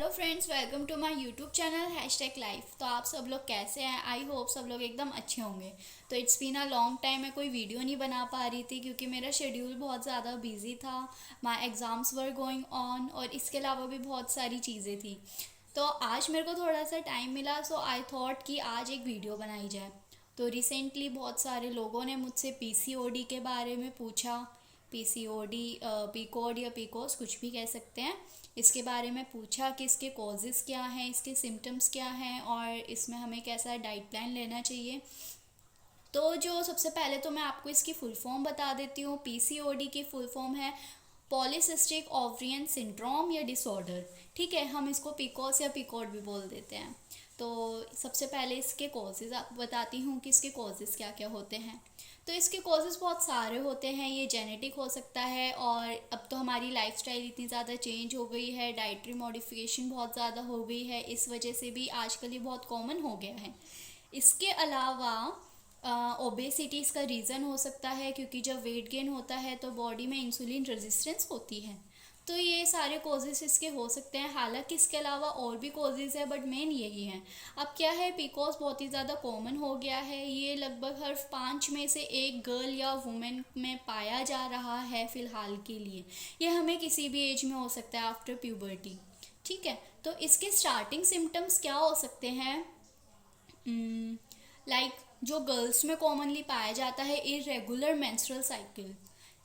Hello friends, welcome to my YouTube channel #life. तो आप सब लोग कैसे हैं? आई होप सब लोग एकदम अच्छे होंगे। तो it's been a long time, मैं कोई वीडियो नहीं बना पा रही थी क्योंकि मेरा शेड्यूल बहुत ज़्यादा बिजी था। My exams were going on और इसके अलावा भी बहुत सारी चीज़ें थी। तो आज मेरे को थोड़ा सा टाइम मिला, सो आई थॉट कि आज एक वीडियो बनाई जाए। तो रिसेंटली बहुत सारे लोगों ने मुझसे पीसीओडी के बारे में पूछा। पीसीओडी, पीकोड या पीकोस कुछ भी कह सकते हैं, इसके बारे में पूछा कि इसके कॉजेज़ क्या हैं, इसके सिम्टम्स क्या हैं और इसमें हमें कैसा डाइट प्लान लेना चाहिए। तो जो सबसे पहले तो मैं आपको इसकी फुल फॉर्म बता देती हूँ। पीसीओडी की फुल फॉर्म है पॉलीसिस्टिक ओवरियन सिंड्रोम या डिसऑर्डर। ठीक है, हम इसको पीकोस या पीकोड भी बोल देते हैं। तो सबसे पहले इसके कॉजेज़ आप बताती हूँ कि इसके कॉजेज़ क्या क्या होते हैं। तो इसके कॉजेज़ बहुत सारे होते हैं। ये जेनेटिक हो सकता है, और अब तो हमारी लाइफस्टाइल इतनी ज़्यादा चेंज हो गई है, डाइटरी मॉडिफिकेशन बहुत ज़्यादा हो गई है, इस वजह से भी आजकल ये बहुत कॉमन हो गया है। इसके अलावा ओबेसिटी इसका रीज़न हो सकता है, क्योंकि जब वेट गेन होता है तो बॉडी में इंसुलिन रेजिस्टेंस होती है। तो ये सारे कॉजेज़ इसके हो सकते हैं। हालांकि इसके अलावा और भी कॉजेज़ है, बट मेन यही है। अब क्या है, पीकोस बहुत ही ज़्यादा कॉमन हो गया है। ये लगभग हर 5 में से एक गर्ल या वुमेन में पाया जा रहा है फ़िलहाल के लिए। ये हमें किसी भी एज में हो सकता है आफ्टर प्यूबर्टी। ठीक है, तो इसके स्टार्टिंग सिम्टम्स क्या हो सकते हैं? लाइक जो गर्ल्स में कॉमनली पाया जाता है, इरेगुलर मेंस्ट्रुअल साइकिल।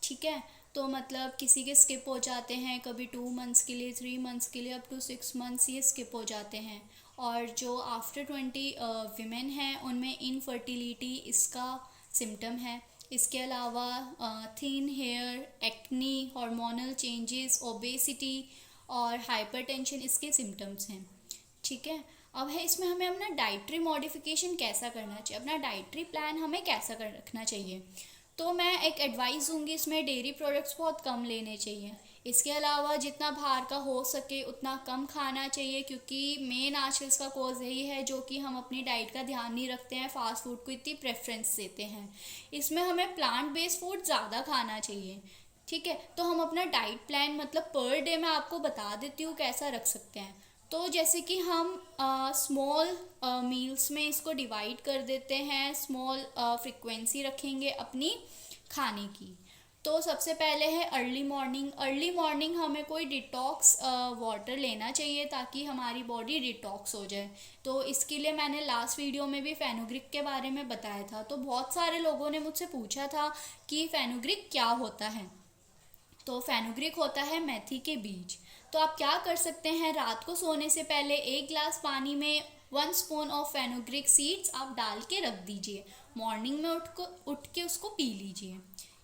ठीक है, तो मतलब किसी के स्किप हो जाते हैं, कभी 2 मंथ्स के लिए, 3 मंथ्स के लिए, अप टू 6 मंथ्स ये स्किप हो जाते हैं। और जो आफ्टर 20 वीमेन हैं, उनमें इनफर्टिलिटी इसका सिम्टम है। इसके अलावा thin hair, acne, hormonal changes, obesity और हाइपरटेंशन इसके सिम्टम्स हैं। ठीक है, अब है इसमें हमें अपना डाइटरी मॉडिफिकेशन कैसा करना चाहिए, अपना डाइटरी प्लान हमें कैसा कर रखना चाहिए। तो मैं एक एडवाइस दूंगी, इसमें डेयरी प्रोडक्ट्स बहुत कम लेने चाहिए। इसके अलावा जितना बाहर का हो सके उतना कम खाना चाहिए, क्योंकि मेन आजकल इसका कॉज यही है जो कि हम अपनी डाइट का ध्यान नहीं रखते हैं, फास्ट फूड को इतनी प्रेफरेंस देते हैं। इसमें हमें प्लांट बेस्ड फूड ज़्यादा खाना चाहिए। ठीक है, तो हम अपना डाइट प्लान मतलब पर डे मैं आपको बता देती हूँ कैसा रख सकते हैं। तो जैसे कि हम स्मॉल मील्स में इसको डिवाइड कर देते हैं, स्मॉल फ्रिक्वेंसी रखेंगे अपनी खाने की। तो सबसे पहले है अर्ली मॉर्निंग। अर्ली मॉर्निंग हमें कोई डिटॉक्स वाटर लेना चाहिए ताकि हमारी बॉडी डिटॉक्स हो जाए। तो इसके लिए मैंने लास्ट वीडियो में भी फेनुग्रीक के बारे में बताया था। तो बहुत सारे लोगों ने मुझसे पूछा था कि फेनुग्रीक क्या होता है। तो फेनुग्रीक होता है मेथी के बीज। तो आप क्या कर सकते हैं, रात को सोने से पहले 1 ग्लास पानी में 1 स्पून ऑफ फेनुग्रीक सीड्स आप डाल के रख दीजिए। मॉर्निंग में उठ के उसको पी लीजिए।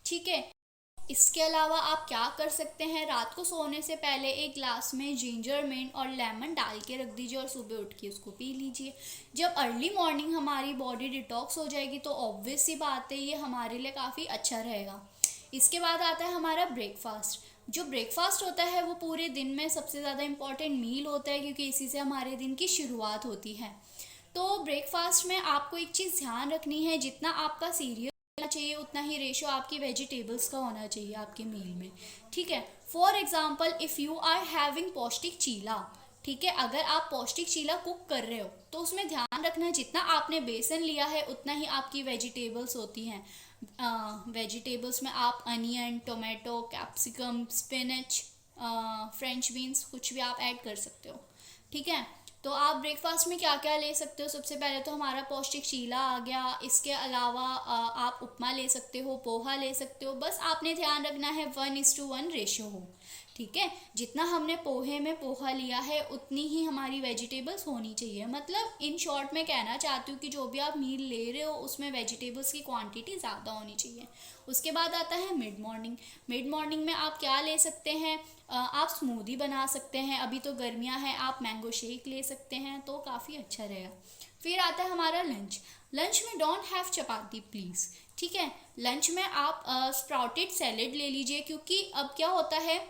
ठीक है, इसके अलावा आप क्या कर सकते हैं, रात को सोने से पहले 1 ग्लास में जिंजर, मिंट और लेमन डाल के रख दीजिए और सुबह उठ के उसको पी लीजिए। जब अर्ली मॉर्निंग हमारी बॉडी डिटॉक्स हो जाएगी तो ऑब्वियस सी बात है ये हमारे लिए काफ़ी अच्छा रहेगा। इसके बाद आता है हमारा ब्रेकफास्ट। जो ब्रेकफास्ट होता है वो पूरे दिन में सबसे ज़्यादा इम्पॉर्टेंट मील होता है, क्योंकि इसी से हमारे दिन की शुरुआत होती है। तो ब्रेकफास्ट में आपको एक चीज़ ध्यान रखनी है, जितना आपका सीरियल होना चाहिए उतना ही रेशो आपकी वेजिटेबल्स का होना चाहिए आपके मील में। ठीक है, for example if you are having पौष्टिक चीला, ठीक है, अगर आप पौष्टिक चीला कुक कर रहे हो तो उसमें ध्यान रखना है जितना आपने बेसन लिया है उतना ही आपकी वेजिटेबल्स होती हैं। वेजिटेबल्स में आप onion, tomato, capsicum, spinach, French beans कुछ भी आप ऐड कर सकते हो। ठीक है, तो आप ब्रेकफास्ट में क्या क्या ले सकते हो? सबसे पहले तो हमारा पौष्टिक चीला आ गया। इसके अलावा आप उपमा ले सकते हो, पोहा ले सकते हो। बस आपने ध्यान रखना है 1:1 रेशियो हो। ठीक है, जितना हमने पोहे में पोहा लिया है उतनी ही हमारी वेजिटेबल्स होनी चाहिए। मतलब इन शॉर्ट में कहना चाहती हूँ कि जो भी आप मील ले रहे हो उसमें वेजिटेबल्स की क्वांटिटी ज़्यादा होनी चाहिए। उसके बाद आता है मिड मॉर्निंग। मिड मॉर्निंग में आप क्या ले सकते हैं, आप स्मूदी बना सकते हैं। अभी तो गर्मियाँ हैं, आप मैंगो शेक ले सकते हैं, तो काफ़ी अच्छा रहेगा। फिर आता है हमारा लंच। लंच में डोंट हैव चपाती प्लीज़। ठीक है, लंच में आप स्प्राउटेड सैलेड ले लीजिए, क्योंकि अब क्या होता है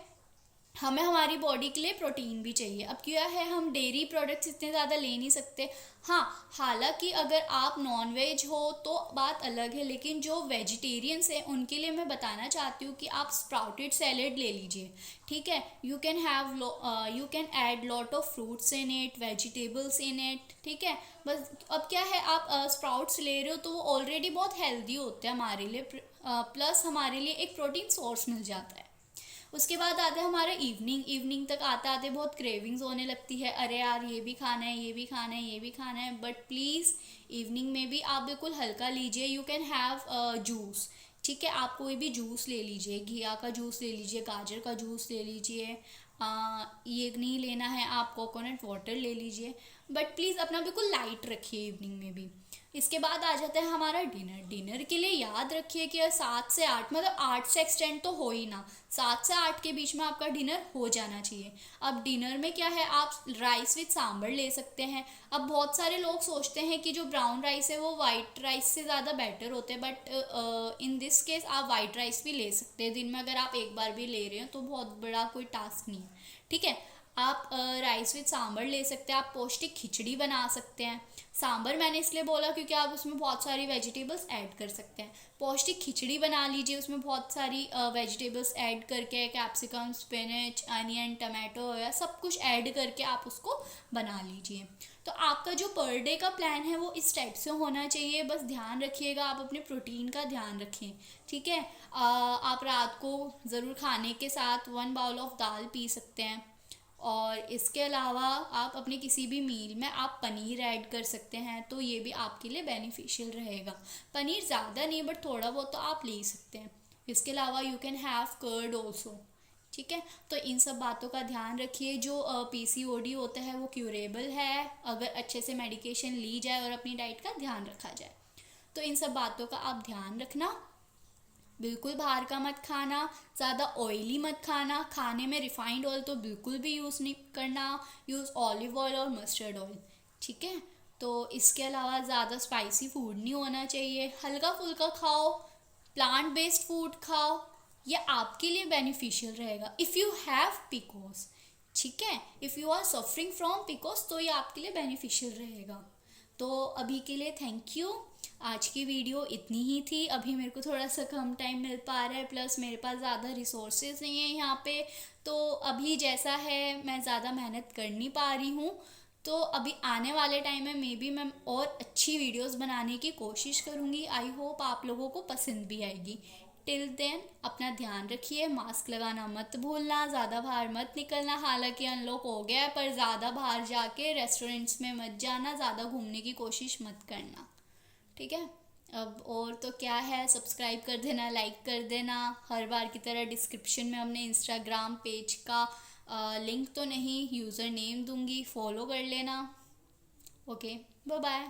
हमें हमारी बॉडी के लिए प्रोटीन भी चाहिए। अब क्या है, हम डेयरी प्रोडक्ट्स इतने ज़्यादा ले नहीं सकते। हाँ, हालांकि अगर आप नॉन वेज हो तो बात अलग है, लेकिन जो वेजिटेरियंस हैं उनके लिए मैं बताना चाहती हूँ कि आप स्प्राउटेड सैलेड ले लीजिए। ठीक है, you can add lot of fruits in it, vegetables in it. ठीक है, बस अब क्या है, आप स्प्राउट्स ले रहे हो तो वो ऑलरेडी बहुत हेल्दी होते हैं हमारे लिए, प्लस हमारे लिए एक प्रोटीन सोर्स मिल जाता है। उसके बाद आते हैं हमारे इवनिंग तक आते आते बहुत क्रेविंग्स होने लगती है, अरे यार ये भी खाना है, ये भी खाना है, ये भी खाना है। बट प्लीज़ इवनिंग में भी आप बिल्कुल हल्का लीजिए। You can have juice. ठीक है, आप कोई भी जूस ले लीजिए, घिया का जूस ले लीजिए, गाजर का जूस ले लीजिए। ये नहीं लेना है आप कोकोनट वाटर ले लीजिए, बट प्लीज़ अपना बिल्कुल लाइट रखिए इवनिंग में भी। इसके बाद आ जाता है हमारा डिनर के लिए याद रखिए कि 7 से 8, मतलब 8 से एक्सटेंड तो हो ही ना, 7 से 8 के बीच में आपका डिनर हो जाना चाहिए। अब डिनर में क्या है, आप राइस विद सांभर ले सकते हैं। अब बहुत सारे लोग सोचते हैं कि जो ब्राउन राइस है वो वाइट राइस से ज़्यादा बेटर होते हैं, बट इन दिस केस आप वाइट राइस भी ले सकते हैं। दिन में अगर आप एक बार भी ले रहे हो तो बहुत बड़ा कोई टास्क नहीं है। ठीक है, आप राइस विद सांभर ले सकते हैं, आप पौष्टिक खिचड़ी बना सकते हैं। सांभर मैंने इसलिए बोला क्योंकि आप उसमें बहुत सारी वेजिटेबल्स ऐड कर सकते हैं। पौष्टिक खिचड़ी बना लीजिए, उसमें बहुत सारी वेजिटेबल्स ऐड करके, कैप्सिकम, स्पिनच, अनियन, टमाटो या सब कुछ ऐड करके आप उसको बना लीजिए। तो आपका जो पर डे का प्लान है वो इस टाइप से होना चाहिए। बस ध्यान रखिएगा, आप अपने प्रोटीन का ध्यान रखें। ठीक है, आप रात को ज़रूर खाने के साथ 1 बाउल ऑफ दाल पी सकते हैं। और इसके अलावा आप अपने किसी भी मील में आप पनीर ऐड कर सकते हैं, तो ये भी आपके लिए बेनिफिशियल रहेगा। पनीर ज़्यादा नहीं बट थोड़ा बहुत तो आप ले सकते हैं। इसके अलावा you can have curd also. ठीक है, तो इन सब बातों का ध्यान रखिए। जो पीसीओडी होता है वो क्यूरेबल है अगर अच्छे से मेडिकेशन ली जाए और अपनी डाइट का ध्यान रखा जाए। तो इन सब बातों का आप ध्यान रखना। बिल्कुल बाहर का मत खाना, ज़्यादा ऑयली मत खाना, खाने में रिफाइंड ऑयल तो बिल्कुल भी यूज़ नहीं करना। यूज़ ऑलिव ऑयल और मस्टर्ड ऑयल। ठीक है, तो इसके अलावा ज़्यादा स्पाइसी फूड नहीं होना चाहिए। हल्का फुल्का खाओ, प्लांट बेस्ड फूड खाओ, ये आपके लिए बेनिफिशियल रहेगा इफ़ यू हैव पीकोस। ठीक है, if you are suffering from PCOS तो ये आपके लिए बेनिफिशियल रहेगा। तो अभी के लिए थैंक यू। आज की वीडियो इतनी ही थी। अभी मेरे को थोड़ा सा कम टाइम मिल पा रहा है, प्लस मेरे पास ज़्यादा रिसोर्सेज नहीं है यहाँ पे। तो अभी जैसा है मैं ज़्यादा मेहनत कर नहीं पा रही हूँ। तो अभी आने वाले टाइम में मे बी मैं और अच्छी वीडियोस बनाने की कोशिश करूँगी। आई होप आप लोगों को पसंद भी आएगी। टिल देन अपना ध्यान रखिए, मास्क लगाना मत भूलना, ज़्यादा बाहर मत निकलना। हालांकि अनलॉक हो गया है पर ज़्यादा बाहर जाके रेस्टोरेंट्स में मत जाना, ज़्यादा घूमने की कोशिश मत करना। ठीक है, अब और तो क्या है, सब्सक्राइब कर देना, लाइक कर देना। हर बार की तरह डिस्क्रिप्शन में हमने इंस्टाग्राम पेज का लिंक तो नहीं, यूज़र नेम दूंगी, फॉलो कर लेना। Okay, bye bye.